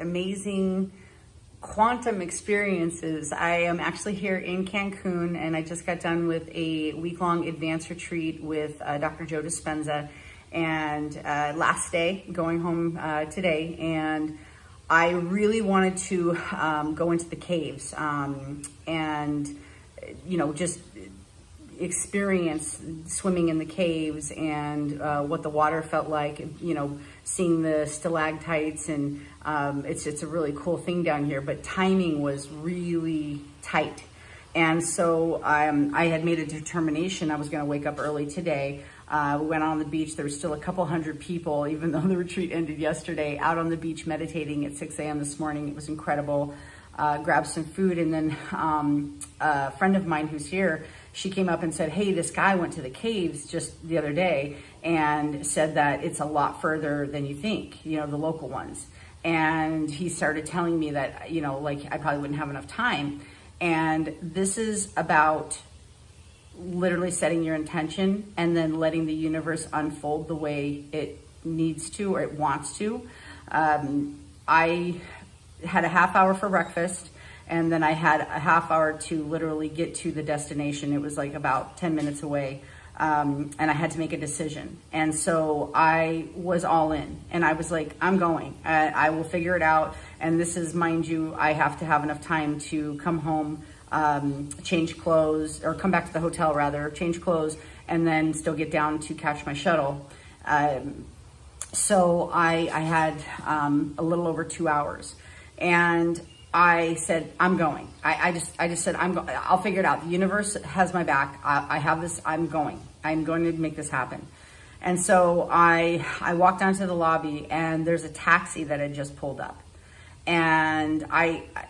amazing quantum experiences. I am actually here in Cancun, and I just got done with a week-long advanced retreat with Dr. Joe Dispenza, and last day, going home today, and I really wanted to go into the caves and, just experience swimming in the caves and what the water felt like, seeing the stalactites, and it's a really cool thing down here, but timing was really tight. And so I had made a determination I was going to wake up early today. We went on the beach. There was still a couple hundred people, even though the retreat ended yesterday, out on the beach meditating at 6 a.m. this morning. It was incredible. Grabbed some food, and then a friend of mine who's here, she came up and said, hey, this guy went to the caves just the other day and said that it's a lot further than you think, the local ones. And he started telling me that, I probably wouldn't have enough time. And this is about literally setting your intention and then letting the universe unfold the way it needs to or it wants to. I had a half hour for breakfast, and then I had a half hour to literally get to the destination. It was like about 10 minutes away. And I had to make a decision. And so I was all in, and I was like, I'm going, I will figure it out. And this is, mind you, I have to have enough time to come home, change clothes, or come back to the hotel rather, change clothes, and then still get down to catch my shuttle. So I had a little over 2 hours, and I said, I'm going. I just said, I'll figure it out. The universe has my back. I have this, I'm going to make this happen. And so I walked down to the lobby, and there's a taxi that had just pulled up, and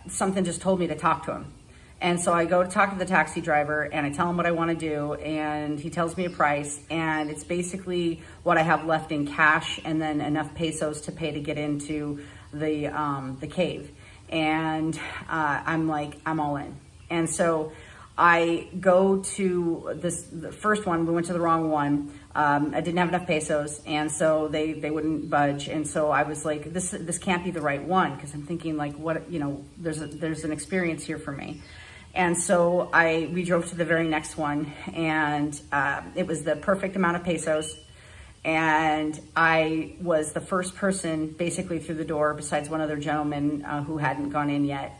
something just told me to talk to him. And so I go to talk to the taxi driver, and I tell him what I want to do, and he tells me a price, and it's basically what I have left in cash and then enough pesos to pay to get into the cave. And I'm like, I'm all in. And so I go to the first one. We went to the wrong one. I didn't have enough pesos, and so they wouldn't budge. And so I was like, this can't be the right one, because I'm thinking like, what, there's an experience here for me. And so we drove to the very next one, and it was the perfect amount of pesos. And I was the first person basically through the door, besides one other gentleman who hadn't gone in yet.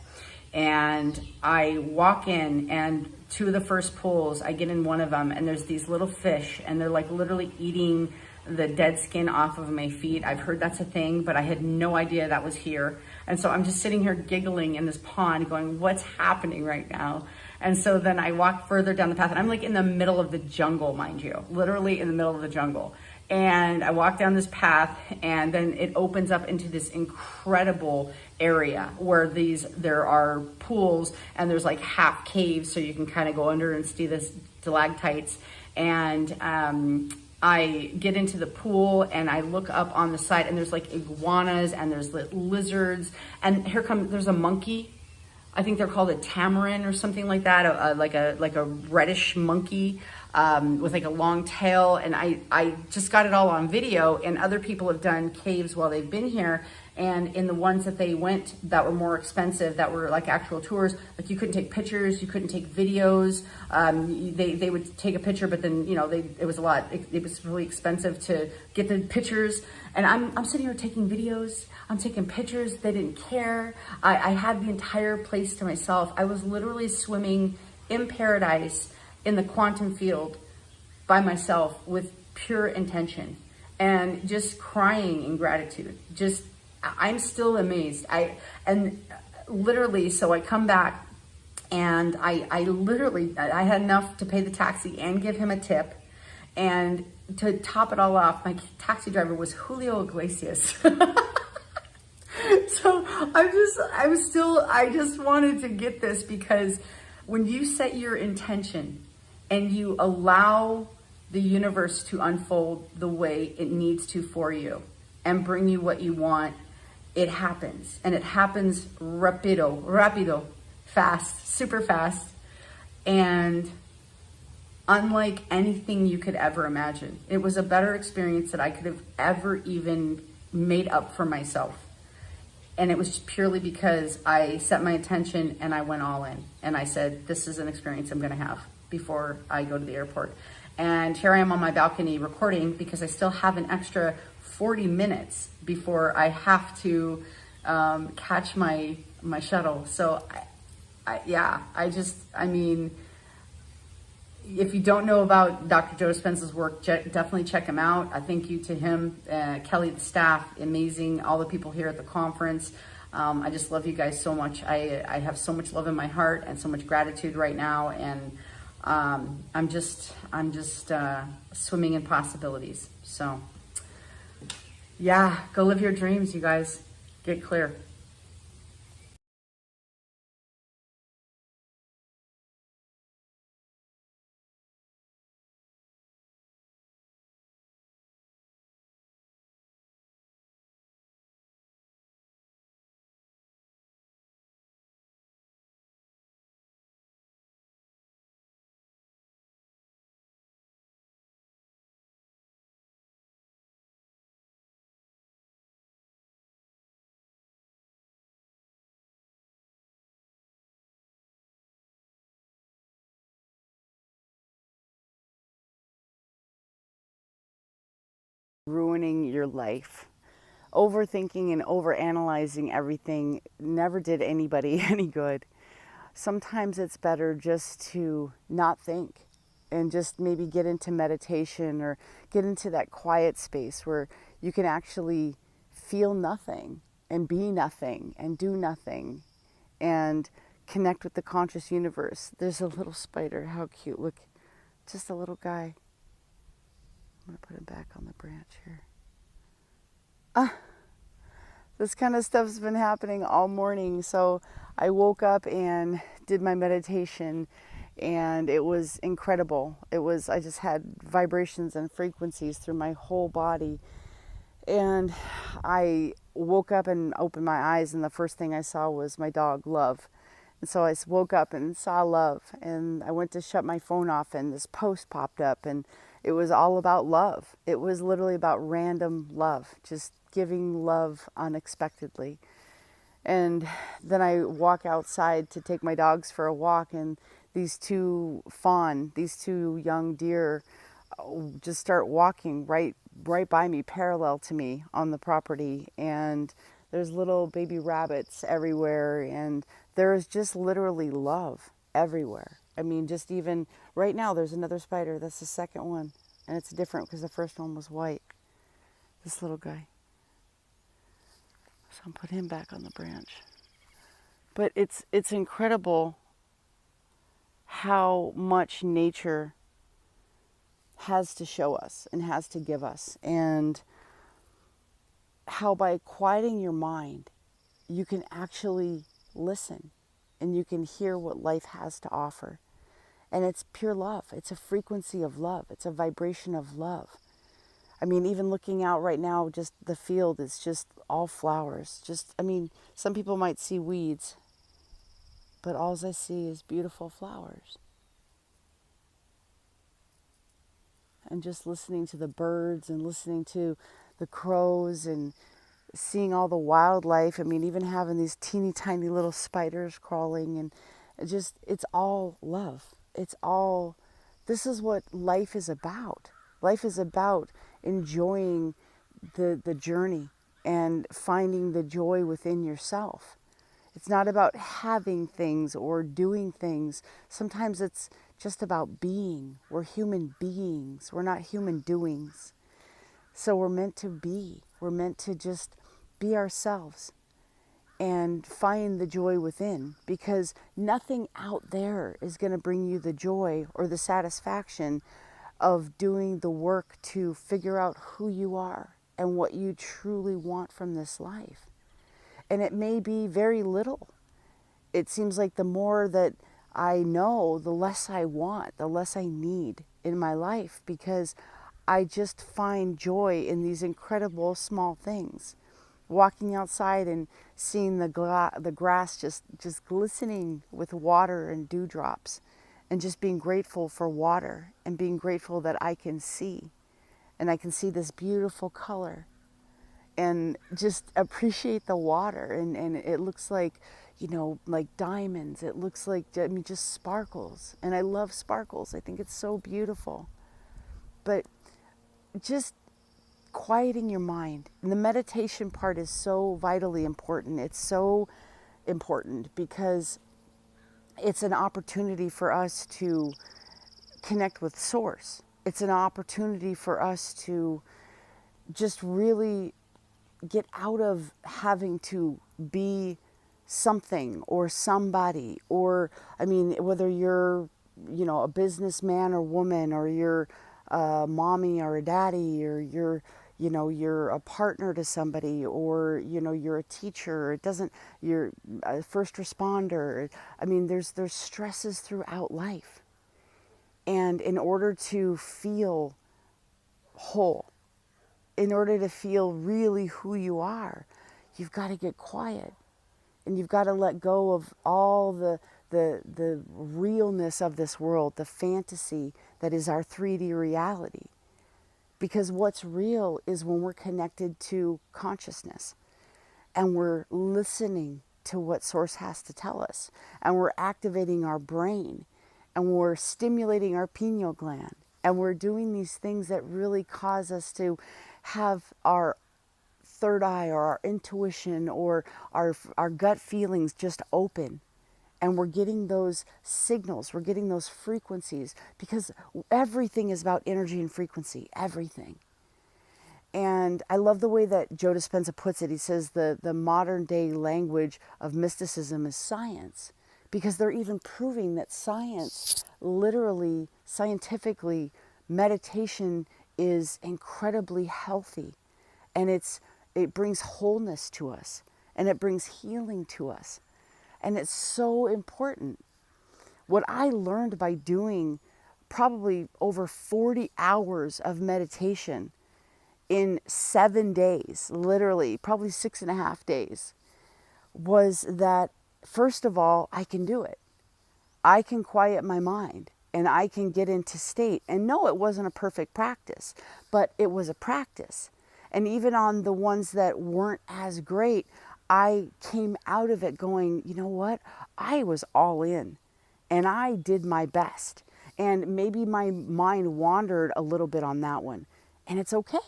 And I walk in, and two of the first pools, I get in one of them, and there's these little fish, and they're like literally eating the dead skin off of my feet. I've heard that's a thing, but I had no idea that was here. And so I'm just sitting here giggling in this pond going, what's happening right now? And so then I walk further down the path, and I'm like in the middle of the jungle, mind you, literally in the middle of the jungle. And I walk down this path, and then it opens up into this incredible area where there are pools, and there's like half caves, so you can kind of go under and see the stalactites. And I get into the pool, and I look up on the side, and there's like iguanas, and there's lizards, and there's a monkey. I think they're called a tamarin or something like that, like a reddish monkey with like a long tail. And I just got it all on video, and other people have done caves while they've been here. And in the ones that they went that were more expensive, that were like actual tours, like you couldn't take pictures, you couldn't take videos. They would take a picture, but then, it was a lot. It was really expensive to get the pictures. And I'm sitting here taking videos. I'm taking pictures. They didn't care. I had the entire place to myself. I was literally swimming in paradise in the quantum field by myself with pure intention and just crying in gratitude. I'm still amazed. And literally, so I come back, and I had enough to pay the taxi and give him a tip. And to top it all off, my taxi driver was Julio Iglesias. So I just wanted to get this, because when you set your intention and you allow the universe to unfold the way it needs to for you and bring you what you want, it happens. And it happens rapido, fast, super fast. And unlike anything you could ever imagine. It was a better experience that I could have ever even made up for myself. And it was just purely because I set my intention and I went all in. And I said, this is an experience I'm going to have before I go to the airport. And here I am on my balcony recording because I still have an extra 40 minutes before I have to catch my shuttle. So I mean, if you don't know about Dr. Joe Dispenza's work, definitely check him out. I thank you to him, Kelly, the staff, amazing, all the people here at the conference. I just love you guys so much. I have so much love in my heart and so much gratitude right now. And I'm just swimming in possibilities. So yeah, go live your dreams, you guys. Get clear. Ruining your life. Overthinking and overanalyzing everything never did anybody any good. Sometimes it's better just to not think and just maybe get into meditation or get into that quiet space where you can actually feel nothing and be nothing and do nothing and connect with the conscious universe. There's a little spider. How cute. Look, just a little guy. I'm going to put him back on the branch here. This kind of stuff's been happening all morning. So I woke up and did my meditation and it was incredible. I just had vibrations and frequencies through my whole body. And I woke up and opened my eyes and the first thing I saw was my dog, Love. And so I woke up and saw Love, and I went to shut my phone off and this post popped up and it was all about love. It was literally about random love, just giving love unexpectedly. And then I walk outside to take my dogs for a walk and these two young deer just start walking right by me, parallel to me on the property. And there's little baby rabbits everywhere and there's just literally love everywhere. I mean, just even right now, there's another spider. That's the second one. And it's different because the first one was white. This little guy. So I'm putting him back on the branch. But it's incredible how much nature has to show us and has to give us. And how by quieting your mind, you can actually listen and you can hear what life has to offer. And it's pure love. It's a frequency of love. It's a vibration of love. I mean, even looking out right now, just the field is just all flowers. Some people might see weeds, but all I see is beautiful flowers. And just listening to the birds and listening to the crows and seeing all the wildlife. I mean, even having these teeny tiny little spiders crawling, and it's all love. This is what life is about. Life is about enjoying the journey and finding the joy within yourself. It's not about having things or doing things. Sometimes it's just about being. We're human beings. We're not human doings. So we're meant to be. We're meant to just be ourselves and find the joy within, because nothing out there is going to bring you the joy or the satisfaction of doing the work to figure out who you are and what you truly want from this life. And it may be very little. It seems like the more that I know, the less I want, the less I need in my life, because I just find joy in these incredible small things. Walking outside and seeing the grass just glistening with water and dewdrops, and just being grateful for water and being grateful that I can see, and I can see this beautiful color. and just appreciate the water. And it looks like, like diamonds. It looks like, I mean, just sparkles. And I love sparkles. I think it's so beautiful. But just quieting your mind. And the meditation part is so vitally important. It's so important because it's an opportunity for us to connect with source. It's an opportunity for us to just really get out of having to be something or somebody, or I mean, whether you're, a businessman or woman, or you're a mommy or a daddy, or you're a partner to somebody, or you're a teacher. It doesn't. You're a first responder. I mean, there's stresses throughout life, and in order to feel whole, in order to feel really who you are, you've got to get quiet, and you've got to let go of all the realness of this world, the fantasy that is our 3D reality. Because what's real is when we're connected to consciousness and we're listening to what Source has to tell us, and we're activating our brain, and we're stimulating our pineal gland, and we're doing these things that really cause us to have our third eye or our intuition or our gut feelings just open. And we're getting those signals, we're getting those frequencies, because everything is about energy and frequency, everything. And I love the way that Joe Dispenza puts it. He says the modern day language of mysticism is science, because they're even proving that science, literally, scientifically, meditation is incredibly healthy, and it brings wholeness to us, and it brings healing to us. And it's so important. What I learned by doing probably over 40 hours of meditation in 7 days, literally, probably 6.5 days, was that, first of all, I can do it. I can quiet my mind, and I can get into state. And no, it wasn't a perfect practice, but it was a practice. And even on the ones that weren't as great, I came out of it going, you know what? I was all in, and I did my best. And maybe my mind wandered a little bit on that one. And it's okay.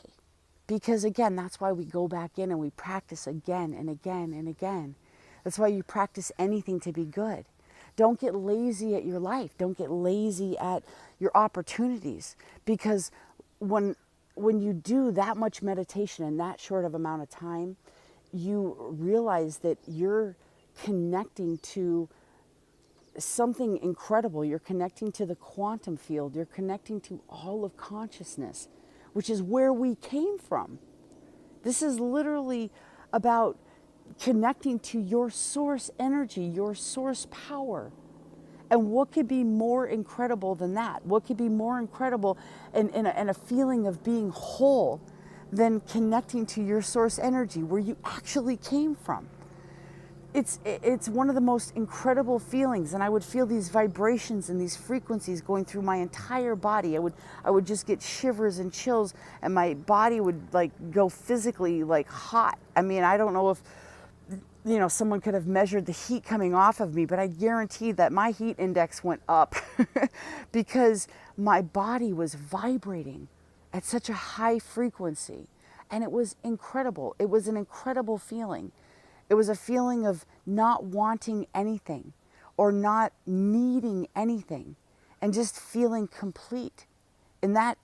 Because again, that's why we go back in and we practice again and again and again. That's why you practice anything to be good. Don't get lazy at your life. Don't get lazy at your opportunities. Because when you do that much meditation in that short of amount of time, you realize that you're connecting to something incredible. You're connecting to the quantum field. You're connecting to all of consciousness, which is where we came from. This is literally about connecting to your source energy, your source power. And what could be more incredible than that? What could be more incredible and a feeling of being whole than connecting to your source energy, where you actually came from? It's one of the most incredible feelings, and I would feel these vibrations and these frequencies going through my entire body. I would just get shivers and chills, and my body would like go physically like hot. I mean, I don't know if someone could have measured the heat coming off of me, but I guarantee that my heat index went up because my body was vibrating at such a high frequency, and it was incredible. It was an incredible feeling. It was a feeling of not wanting anything or not needing anything, and just feeling complete. In that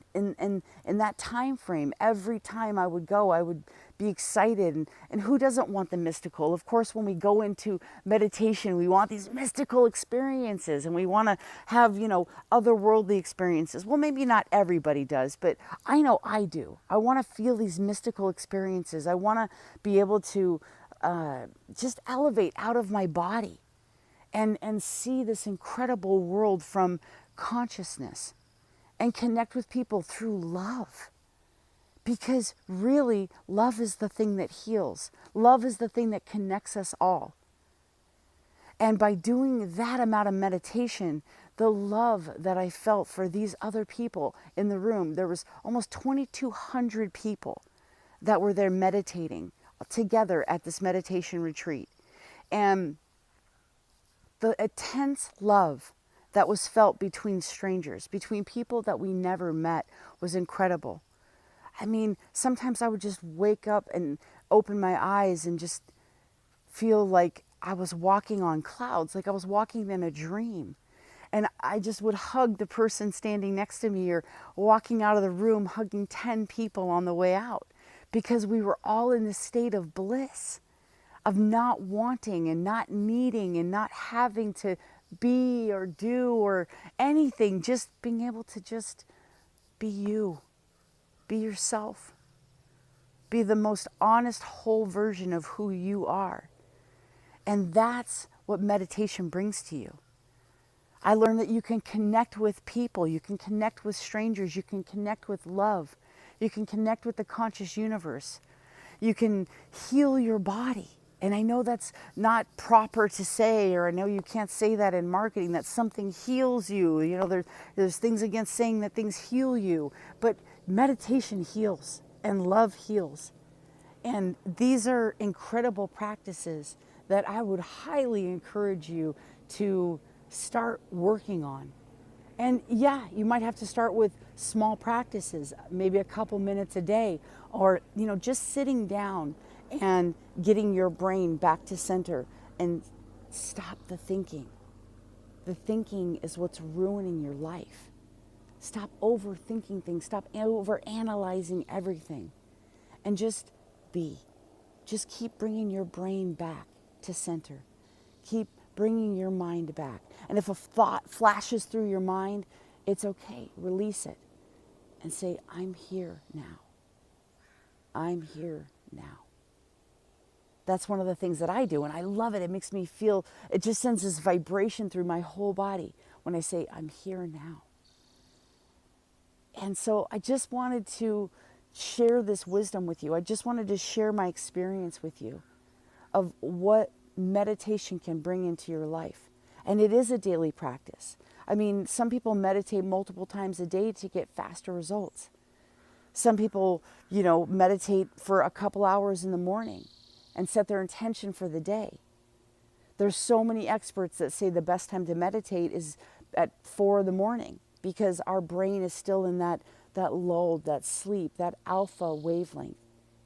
time frame, every time I would go, I would be excited. And who doesn't want the mystical? Of course, when we go into meditation, we want these mystical experiences, and we want to have, otherworldly experiences. Well, maybe not everybody does, but I know I do. I want to feel these mystical experiences. I want to be able to just elevate out of my body and see this incredible world from consciousness, and connect with people through love. Because really, love is the thing that heals. Love is the thing that connects us all. And by doing that amount of meditation, the love that I felt for these other people in the room, there was almost 2,200 people that were there meditating together at this meditation retreat. And the intense love that was felt between strangers, between people that we never met, was incredible. I mean, sometimes I would just wake up and open my eyes and just feel like I was walking on clouds, like I was walking in a dream. And I just would hug the person standing next to me, or walking out of the room hugging 10 people on the way out, because we were all in this state of bliss, of not wanting and not needing and not having to be or do or anything, just being able to just be you, be yourself, be the most honest, whole version of who you are. And that's what meditation brings to you. I learned that you can connect with people, you can connect with strangers, you can connect with love, you can connect with the conscious universe, you can heal your body. And I know that's not proper to say, or I know you can't say that in marketing, that something heals you. You know, there's things against saying that things heal you, but meditation heals and love heals. And these are incredible practices that I would highly encourage you to start working on. And yeah, you might have to start with small practices, maybe a couple minutes a day, or just sitting down and getting your brain back to center and stop the thinking. The thinking is what's ruining your life. Stop overthinking things, stop overanalyzing everything, and just be. Just keep bringing your brain back to center. Keep bringing your mind back. And if a thought flashes through your mind, it's okay. Release it and say, I'm here now. I'm here now. That's one of the things that I do, and I love it. It makes me feel, it just sends this vibration through my whole body when I say, I'm here now. And so I just wanted to share this wisdom with you. I just wanted to share my experience with you of what meditation can bring into your life. And it is a daily practice. I mean, some people meditate multiple times a day to get faster results. Some people, meditate for a couple hours in the morning and set their intention for the day. There's so many experts that say the best time to meditate is at 4 a.m, because our brain is still in that lull, that sleep, that alpha wavelength,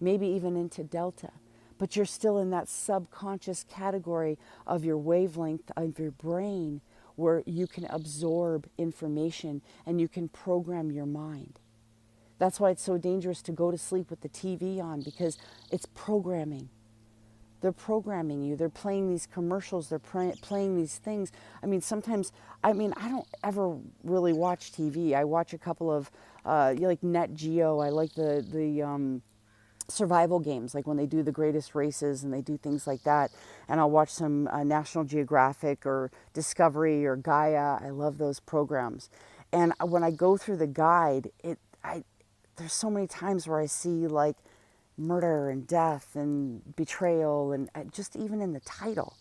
maybe even into delta. But you're still in that subconscious category of your wavelength of your brain, where you can absorb information and you can program your mind. That's why it's so dangerous to go to sleep with the TV on, because it's programming. They're programming you. They're playing these commercials. They're playing these things. I mean, sometimes, I don't ever really watch TV. I watch a couple of, like Net Geo. I like the survival games, like when they do the greatest races and they do things like that. And I'll watch some National Geographic or Discovery or Gaia. I love those programs. And when I go through the guide, there's so many times where I see like murder and death and betrayal, and just even in the title.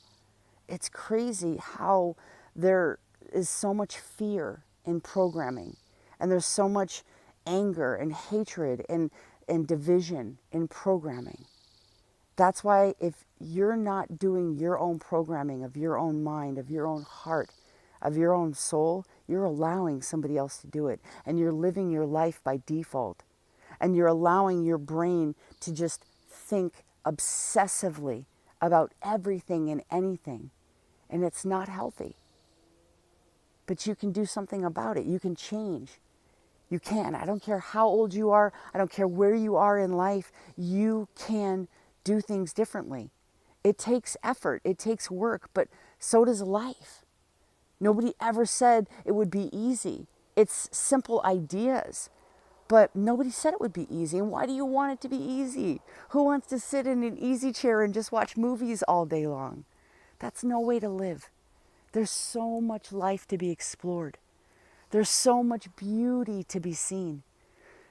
It's crazy how there is so much fear in programming, and there's so much anger and hatred and division in programming. That's why if you're not doing your own programming of your own mind, of your own heart, of your own soul, you're allowing somebody else to do it, and you're living your life by default. And you're allowing your brain to just think obsessively about everything and anything. And it's not healthy. But you can do something about it. You can change. You can. I don't care how old you are. I don't care where you are in life. You can do things differently. It takes effort. It takes work. But so does life. Nobody ever said it would be easy. It's simple ideas. But nobody said it would be easy. And why do you want it to be easy? Who wants to sit in an easy chair and just watch movies all day long? That's no way to live. There's so much life to be explored. There's so much beauty to be seen.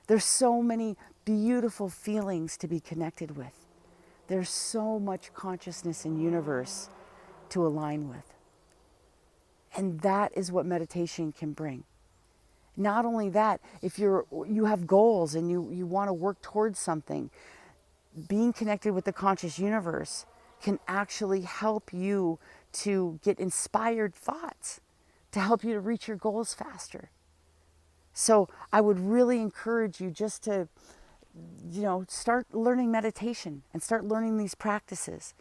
There's so many beautiful feelings to be connected with. There's so much consciousness and universe to align with. And that is what meditation can bring. Not only that, if you have goals and you want to work towards something, being connected with the conscious universe can actually help you to get inspired thoughts, to help you to reach your goals faster. So I would really encourage you just to, start learning meditation and start learning these practices,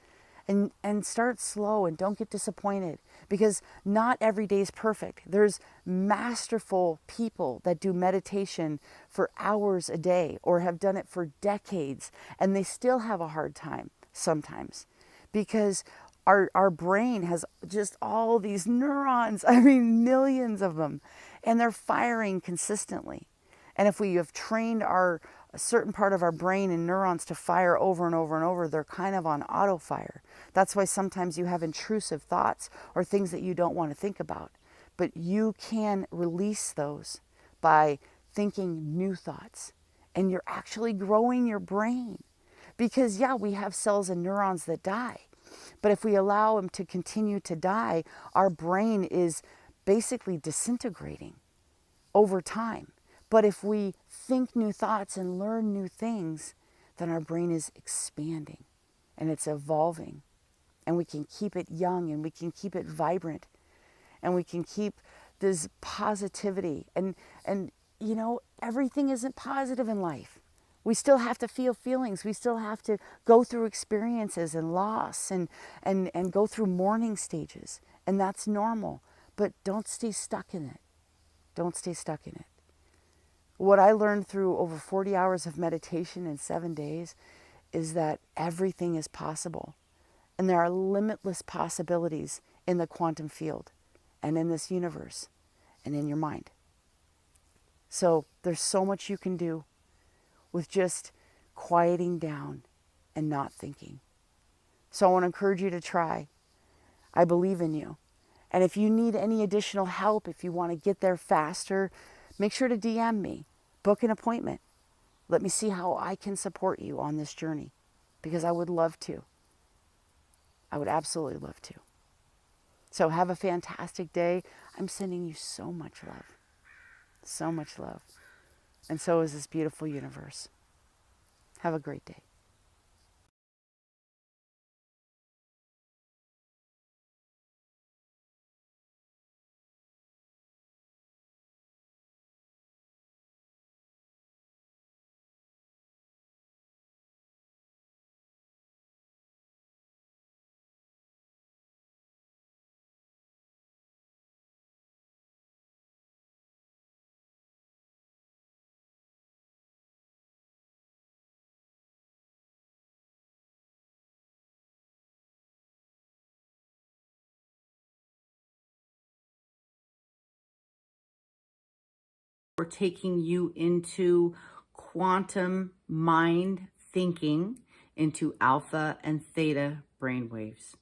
and start slow and don't get disappointed, because not every day is perfect. There's masterful people that do meditation for hours a day or have done it for decades, and they still have a hard time sometimes, because our brain has just all these neurons, I mean millions of them, and they're firing consistently. And if we have trained a certain part of our brain and neurons to fire over and over and over, they're kind of on auto fire. That's why sometimes you have intrusive thoughts or things that you don't want to think about. But you can release those by thinking new thoughts. And you're actually growing your brain. Because yeah, we have cells and neurons that die. But if we allow them to continue to die, our brain is basically disintegrating over time. But if we think new thoughts and learn new things, then our brain is expanding and it's evolving. And we can keep it young and we can keep it vibrant. And we can keep this positivity. And everything isn't positive in life. We still have to feel feelings. We still have to go through experiences and loss and go through mourning stages. And that's normal. But don't stay stuck in it. Don't stay stuck in it. What I learned through over 40 hours of meditation in 7 days is that everything is possible. And there are limitless possibilities in the quantum field and in this universe and in your mind. So there's so much you can do with just quieting down and not thinking. So I want to encourage you to try. I believe in you. And if you need any additional help, if you want to get there faster, make sure to DM me. Book an appointment. Let me see how I can support you on this journey, because I would love to. I would absolutely love to. So have a fantastic day. I'm sending you so much love. So much love. And so is this beautiful universe. Have a great day. We're taking you into quantum mind thinking, into alpha and theta brainwaves.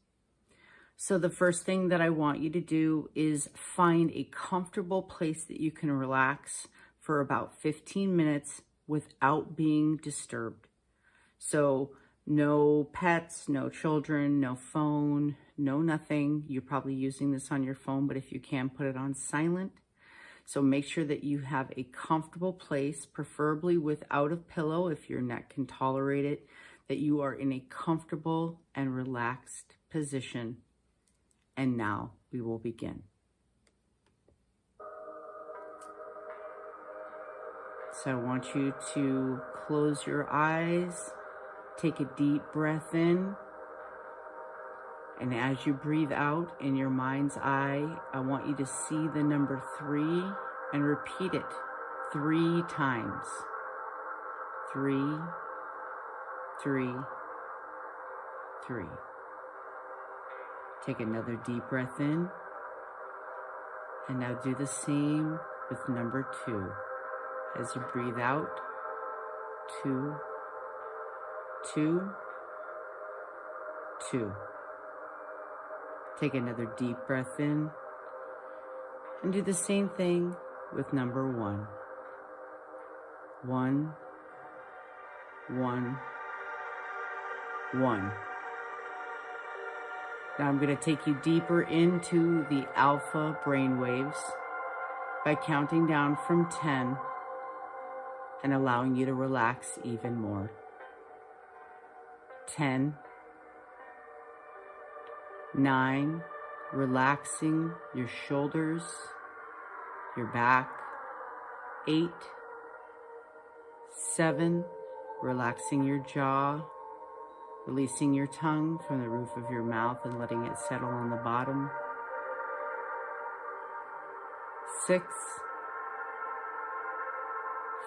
So the first thing that I want you to do is find a comfortable place that you can relax for about 15 minutes without being disturbed. So no pets, no children, no phone, no nothing. You're probably using this on your phone, but if you can, put it on silent. So make sure that you have a comfortable place, preferably without a pillow if your neck can tolerate it, that you are in a comfortable and relaxed position. And now we will begin. So I want you to close your eyes, take a deep breath in, and as you breathe out in your mind's eye, I want you to see the number 3 and repeat it 3 times. 3, 3, 3. Take another deep breath in. And now do the same with number 2. As you breathe out, 2, 2, 2. Take another deep breath in and do the same thing with number 1. 1, 1, 1. Now I'm going to take you deeper into the alpha brainwaves by counting down from 10 and allowing you to relax even more. 10, 9, relaxing your shoulders, your back. 8, 7, relaxing your jaw, releasing your tongue from the roof of your mouth and letting it settle on the bottom. 6,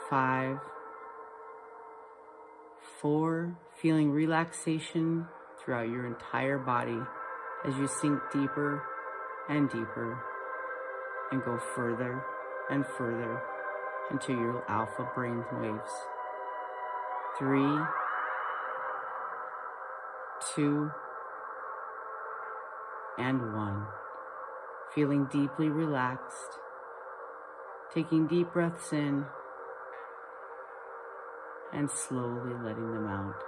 5, 4, feeling relaxation throughout your entire body as you sink deeper and deeper and go further and further into your alpha brain waves. 3, 2, and 1. Feeling deeply relaxed, taking deep breaths in and slowly letting them out.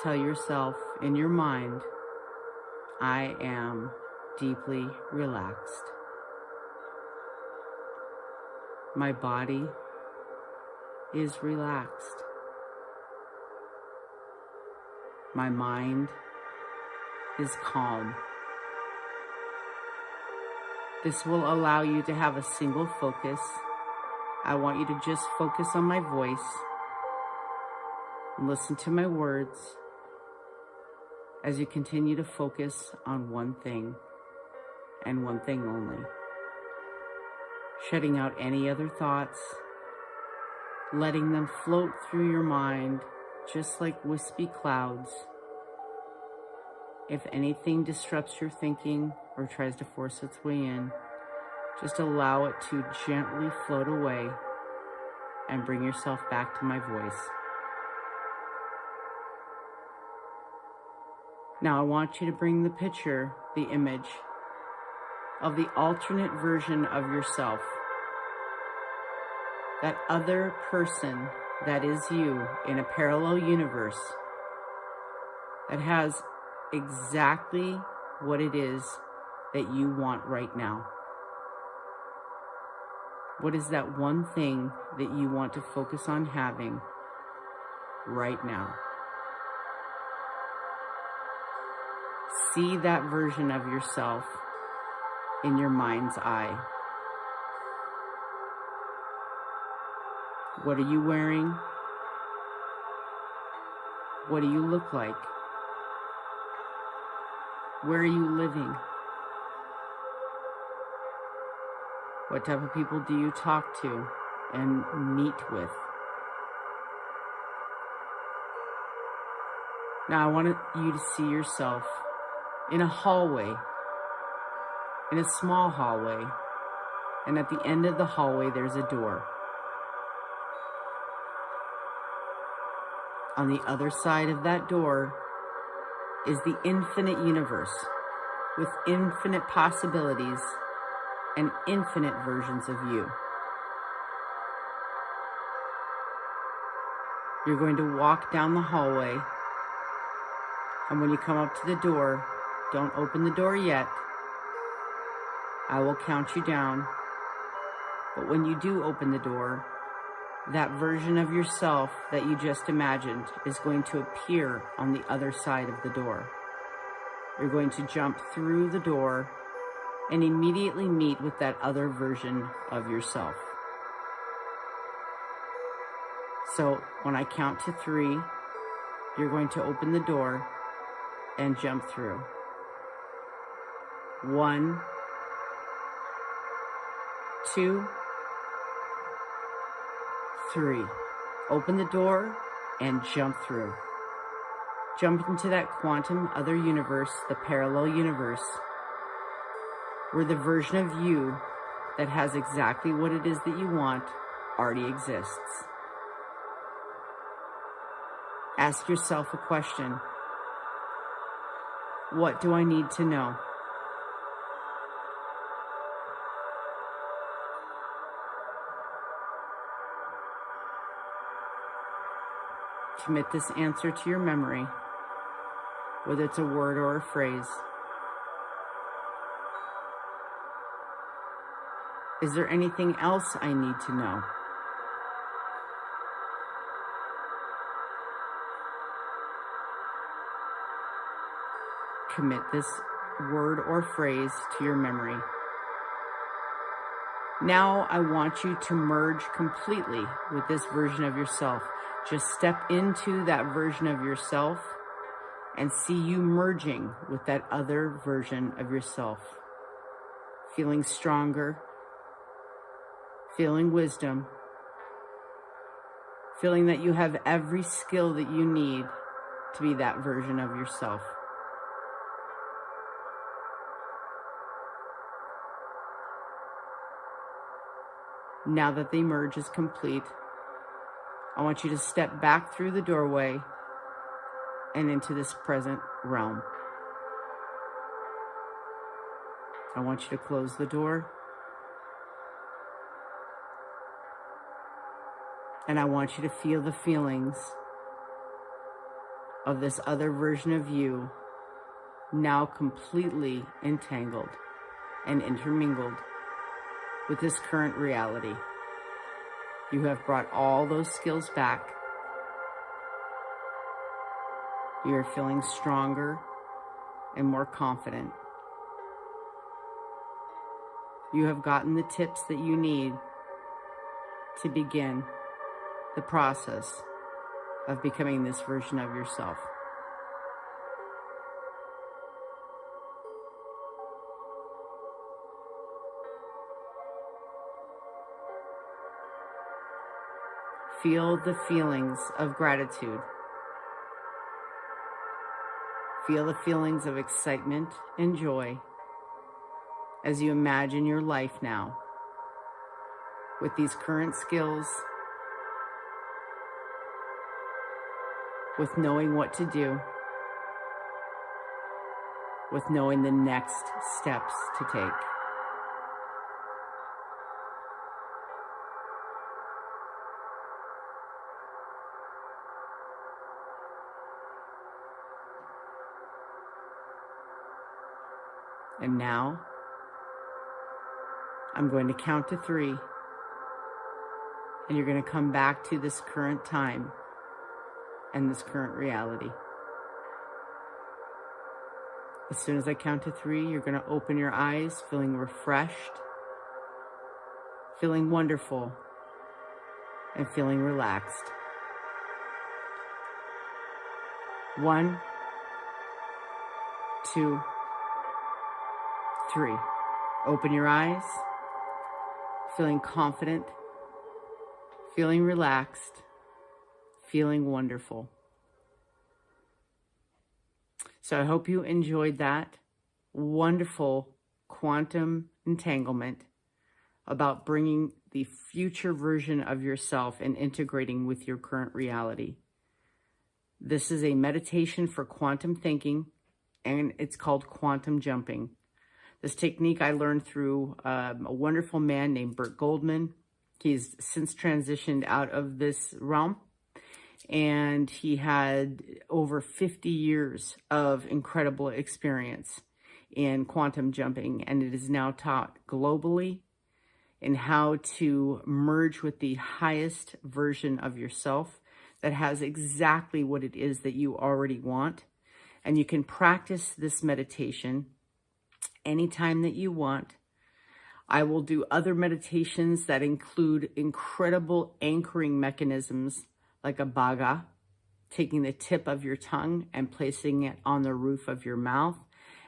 Tell yourself in your mind, I am deeply relaxed. My body is relaxed. My mind is calm. This will allow you to have a single focus. I want you to just focus on my voice and listen to my words as you continue to focus on one thing and one thing only. Shutting out any other thoughts, letting them float through your mind just like wispy clouds. If anything disrupts your thinking or tries to force its way in, just allow it to gently float away and bring yourself back to my voice. Now I want you to bring the picture, the image of the alternate version of yourself. That other person that is you in a parallel universe that has exactly what it is that you want right now. What is that one thing that you want to focus on having right now? See that version of yourself in your mind's eye. What are you wearing? What do you look like? Where are you living? What type of people do you talk to and meet with? Now I want you to see yourself in a hallway, in a small hallway, and at the end of the hallway there's a door. On the other side of that door is the infinite universe with infinite possibilities and infinite versions of you. You're going to walk down the hallway, and when you come up to the door, don't open the door yet. I will count you down, but when you do open the door, that version of yourself that you just imagined is going to appear on the other side of the door. You're going to jump through the door and immediately meet with that other version of yourself. So when I count to 3, you're going to open the door and jump through. 1, 2, 3. Open the door and jump through. Jump into that quantum other universe, the parallel universe, where the version of you that has exactly what it is that you want already exists. Ask yourself a question. What do I need to know? Commit this answer to your memory, whether it's a word or a phrase. Is there anything else I need to know? commit this word or phrase to your memory. Now I want you to merge completely with this version of yourself. Just step into that version of yourself and see you merging with that other version of yourself. Feeling stronger, feeling wisdom, feeling that you have every skill that you need to be that version of yourself. Now that the merge is complete, I want you to step back through the doorway and into this present realm. I want you to close the door. And I want you to feel the feelings of this other version of you now completely entangled and intermingled with this current reality. You have brought all those skills back. You are feeling stronger and more confident. You have gotten the tips that you need to begin the process of becoming this version of yourself. Feel the feelings of gratitude. Feel the feelings of excitement and joy as you imagine your life now with these current skills, with knowing what to do, with knowing the next steps to take. And now, I'm going to count to 3, and you're going to come back to this current time and this current reality. As soon as I count to 3, you're going to open your eyes, feeling refreshed, feeling wonderful, and feeling relaxed. 1, 2, 3. Open your eyes, feeling confident, feeling relaxed, feeling wonderful. So I hope you enjoyed that wonderful quantum entanglement about bringing the future version of yourself and integrating with your current reality. This is a meditation for quantum thinking, and it's called quantum jumping. This technique I learned through a wonderful man named Burt Goldman. He's since transitioned out of this realm, and he had over 50 years of incredible experience in quantum jumping, and it is now taught globally in how to merge with the highest version of yourself that has exactly what it is that you already want. And you can practice this meditation anytime that you want. I will do other meditations that include incredible anchoring mechanisms like a bhaga, taking the tip of your tongue and placing it on the roof of your mouth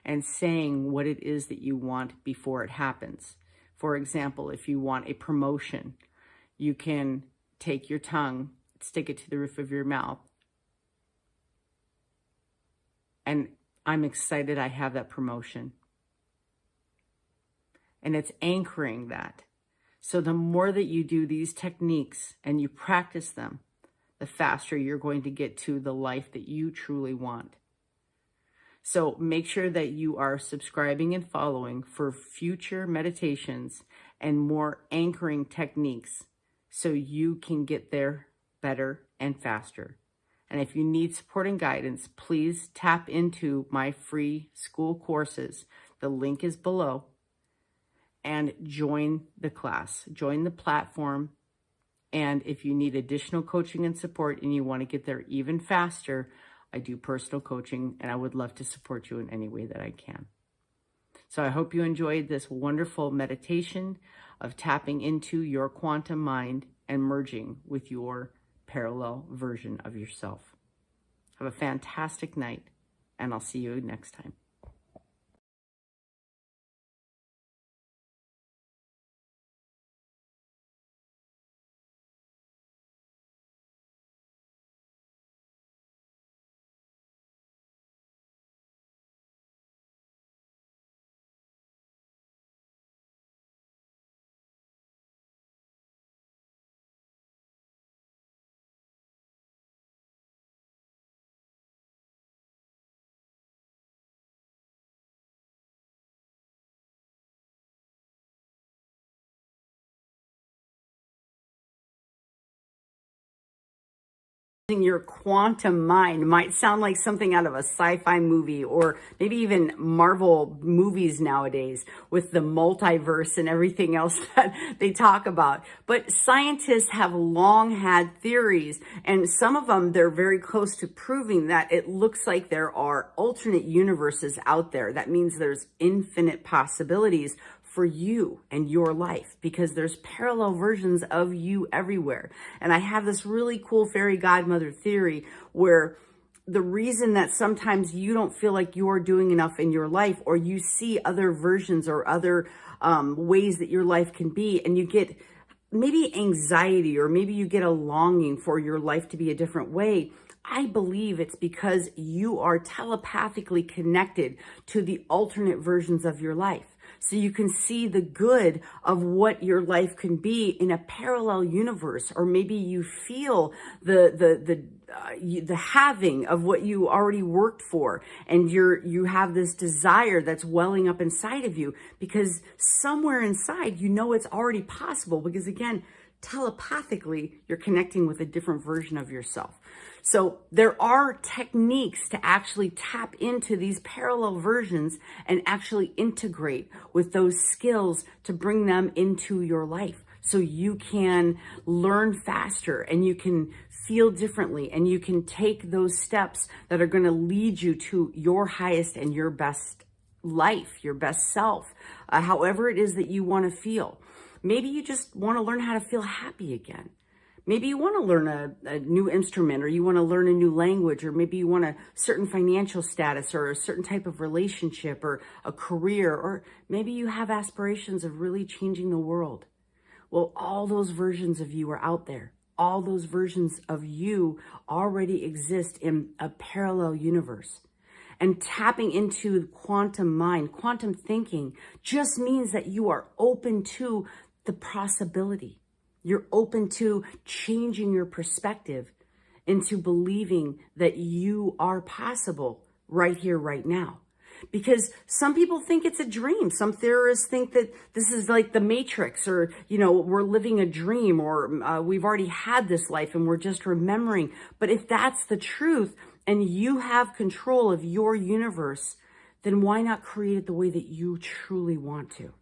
and saying what it is that you want before it happens. For example, if you want a promotion, you can take your tongue, stick it to the roof of your mouth, and I'm excited I have that promotion. And it's anchoring that. So the more that you do these techniques and you practice them, the faster you're going to get to the life that you truly want. So make sure that you are subscribing and following for future meditations and more anchoring techniques so you can get there better and faster. And if you need support and guidance, please tap into my free school courses. The link is below. And join the class, join the platform. And if you need additional coaching and support and you want to get there even faster, I do personal coaching, and I would love to support you in any way that I can. So I hope you enjoyed this wonderful meditation of tapping into your quantum mind and merging with your parallel version of yourself. Have a fantastic night, and I'll see you next time. Your quantum mind might sound like something out of a sci-fi movie, or maybe even Marvel movies nowadays with the multiverse and everything else that they talk about. But scientists have long had theories, and some of them, they're very close to proving that it looks like there are alternate universes out there. That means there's infinite possibilities for you and your life, because there's parallel versions of you everywhere. And I have this really cool fairy godmother theory where the reason that sometimes you don't feel like you're doing enough in your life, or you see other versions or other ways that your life can be, and you get maybe anxiety, or maybe you get a longing for your life to be a different way, I believe it's because you are telepathically connected to the alternate versions of your life. So you can see the good of what your life can be in a parallel universe, or maybe you feel the having of what you already worked for, and you have this desire that's welling up inside of you, because somewhere inside you know it's already possible, because again, telepathically you're connecting with a different version of yourself. So there are techniques to actually tap into these parallel versions and actually integrate with those skills to bring them into your life, so you can learn faster and you can feel differently, and you can take those steps that are going to lead you to your highest and your best life, your best self, however it is that you want to feel. Maybe you just want to learn how to feel happy again. Maybe you want to learn a new instrument, or you want to learn a new language, or maybe you want a certain financial status, or a certain type of relationship, or a career, or maybe you have aspirations of really changing the world. Well, all those versions of you are out there. All those versions of you already exist in a parallel universe. And tapping into quantum mind, quantum thinking, just means that you are open to the possibility. You're open to changing your perspective into believing that you are possible right here, right now. Because some people think it's a dream. Some theorists think that this is like the Matrix, or, we're living a dream, or we've already had this life and we're just remembering. But if that's the truth and you have control of your universe, then why not create it the way that you truly want to?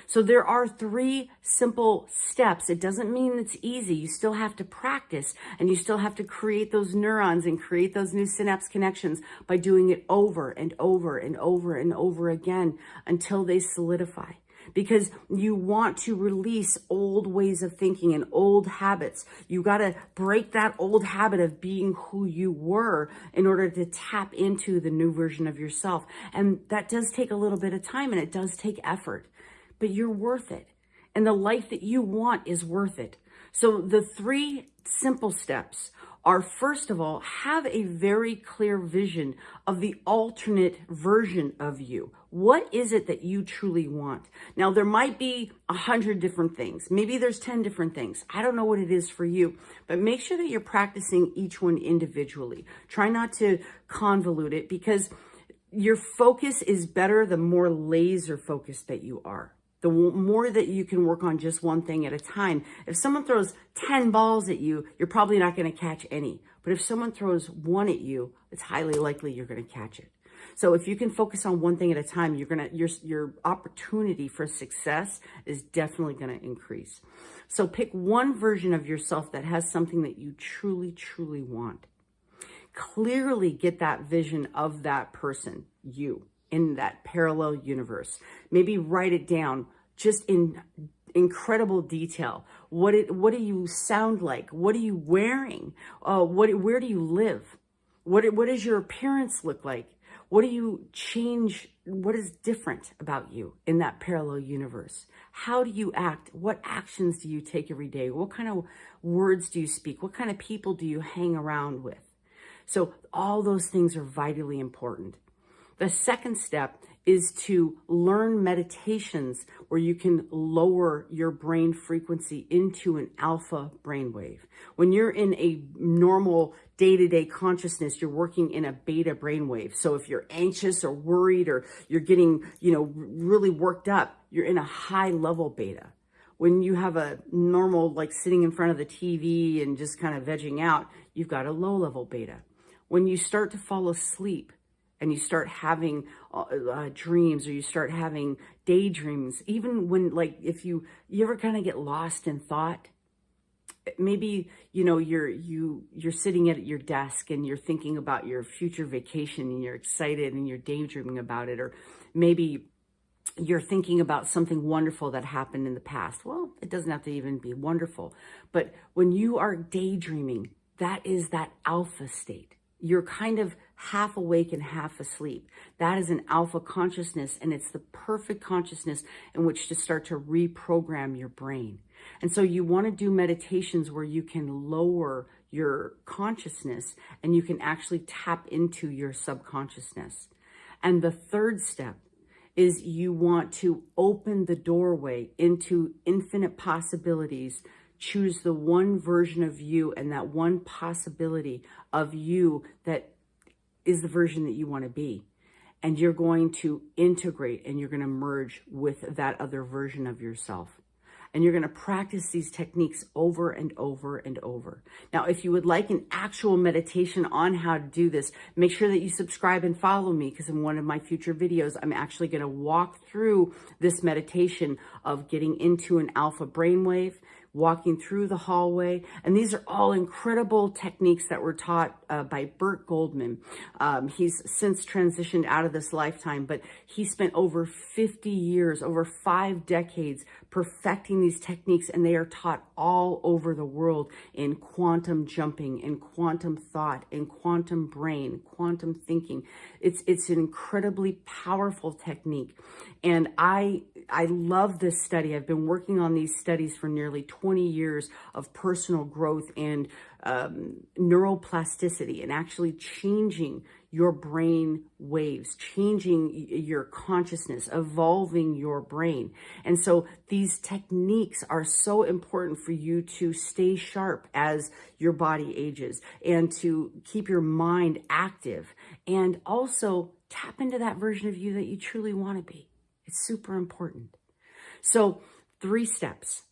So there are 3 simple steps. It doesn't mean it's easy. You still have to practice, and you still have to create those neurons and create those new synapse connections by doing it over and over and over and over again until they solidify. Because you want to release old ways of thinking and old habits. You got to break that old habit of being who you were in order to tap into the new version of yourself. And that does take a little bit of time, and it does take effort. But you're worth it. And the life that you want is worth it. So the 3 simple steps are, first of all, have a very clear vision of the alternate version of you. What is it that you truly want? Now, there might be 100 different things. Maybe there's 10 different things. I don't know what it is for you, but make sure that you're practicing each one individually. Try not to convolute it, because your focus is better the more laser focused that you are. The more that you can work on just one thing at a time. If someone throws 10 balls at you, you're probably not going to catch any. But if someone throws 1 at you, it's highly likely you're going to catch it. So if you can focus on one thing at a time, your opportunity for success is definitely going to increase. So pick one version of yourself that has something that you truly, truly want. clearly get that vision of that person, you, in that parallel universe. Maybe write it down just in incredible detail. What do you sound like? What are you wearing? Where do you live? What does your appearance look like? What do you change? What is different about you in that parallel universe? How do you act? What actions do you take every day? What kind of words do you speak? What kind of people do you hang around with? So all those things are vitally important. The second step is to learn meditations where you can lower your brain frequency into an alpha brainwave. When you're in a normal day-to-day consciousness, you're working in a beta brainwave. So if you're anxious or worried or you're getting, really worked up, you're in a high level beta. When you have a normal, like sitting in front of the TV and just kind of vegging out, you've got a low level beta. When you start to fall asleep, and you start having dreams, or you start having daydreams, even when, like, if you ever kind of get lost in thought, maybe, you're sitting at your desk and you're thinking about your future vacation and you're excited and you're daydreaming about it, or maybe you're thinking about something wonderful that happened in the past. Well, it doesn't have to even be wonderful, but when you are daydreaming, that is that alpha state. You're kind of half awake and half asleep. That is an alpha consciousness, and it's the perfect consciousness in which to start to reprogram your brain. And so you want to do meditations where you can lower your consciousness and you can actually tap into your subconsciousness. And the third step is you want to open the doorway into infinite possibilities. Choose the one version of you and that one possibility of you that is the version that you want to be. And you're going to integrate and you're going to merge with that other version of yourself. And you're going to practice these techniques over and over and over. Now, if you would like an actual meditation on how to do this, make sure that you subscribe and follow me, because in one of my future videos, I'm actually going to walk through this meditation of getting into an alpha brainwave, walking through the hallway. And these are all incredible techniques that were taught by Burt Goldman. He's since transitioned out of this lifetime, but he spent over 50 years, over 5 decades, perfecting these techniques, and they are taught all over the world in quantum jumping, in quantum thought, in quantum brain, quantum thinking. It's an incredibly powerful technique. And I love this study. I've been working on these studies for nearly 20 years of personal growth and neuroplasticity, and actually changing your brain waves, changing your consciousness, evolving your brain. And so these techniques are so important for you to stay sharp as your body ages, and to keep your mind active, and also tap into that version of you that you truly want to be. It's super important. So 3 steps.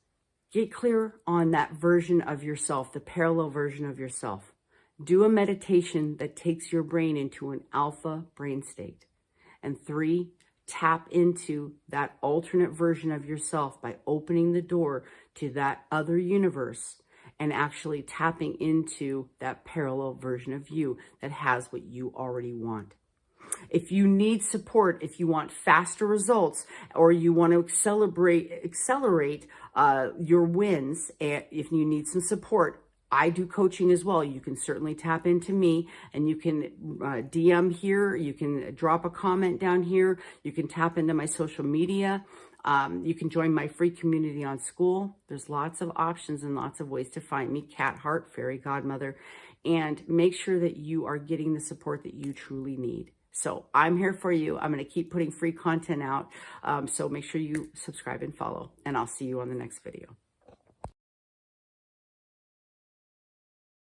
Get clear on that version of yourself, the parallel version of yourself. Do a meditation that takes your brain into an alpha brain state. And 3, tap into that alternate version of yourself by opening the door to that other universe and actually tapping into that parallel version of you that has what you already want. If you need support, if you want faster results, or you want to accelerate your wins, if you need some support, I do coaching as well. You can certainly tap into me, and you can DM here. You can drop a comment down here. You can tap into my social media. You can join my free community on School. There's lots of options and lots of ways to find me. Cat Heart, Fairy Godmother. And make sure that you are getting the support that you truly need. So I'm here for you. I'm going to keep putting free content out. So make sure you subscribe and follow, and I'll see you on the next video.